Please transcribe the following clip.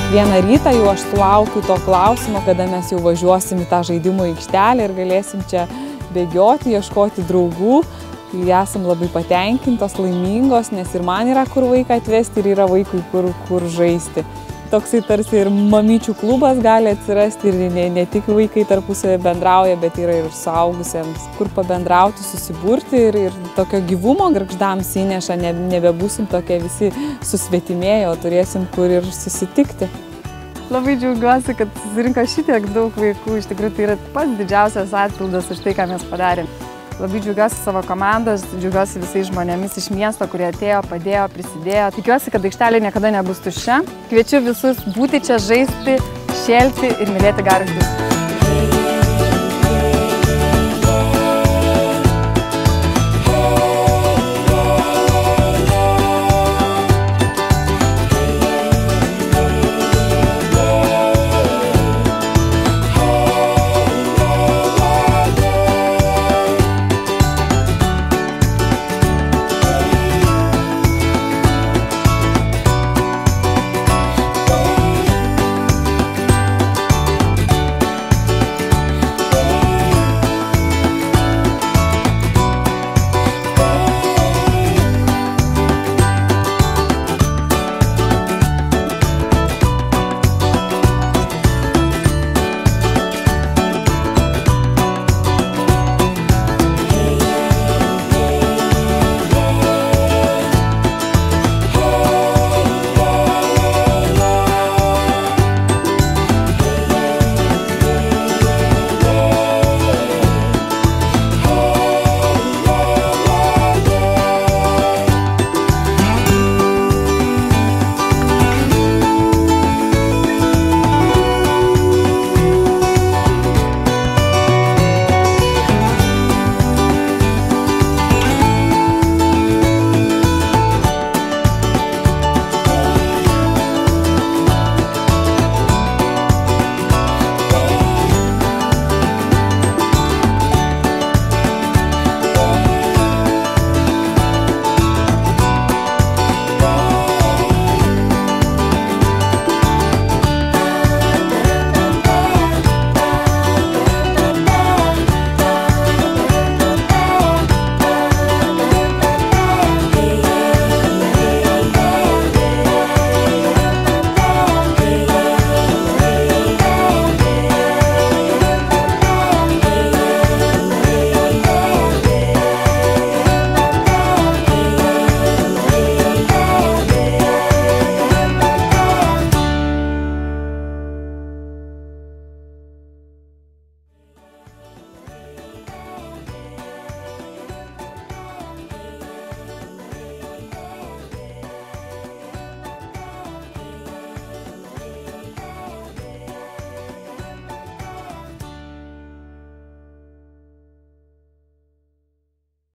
kiekvieną rytą jau aš sulaukiu to klausimo, kada mes jau važiuosim į tą žaidimų aikštelę ir galėsim čia bėgioti, ieškoti draugų. Tai esam labai patenkintos, laimingos, nes ir man yra kur vaiką atvesti ir yra vaikui kur žaisti. Toksai tarsi ir mamyčių klubas gali atsirasti ir ne tik vaikai tarpusavį bendrauja, bet yra ir suaugusiems, kur pabendrauti, susiburti ir tokio gyvumo gargždams įneša, nebebūsim tokie visi susvetimėję, o turėsim kur ir susitikti. Labai džiaugiuosi, kad susirinko šitiek daug vaikų, iš tikrųjų tai yra pats didžiausias atpildas už tai, ką mes padarėm. Labai džiaugiuosi savo komandos, džiaugiuosi visais žmonėmis iš miesto, kurie atėjo, padėjo, prisidėjo. Tikiuosi, kad aikštelė niekada nebus tuščia. Kviečiu visus būti čia, žaisti, šėlti ir mylėti Gargždus.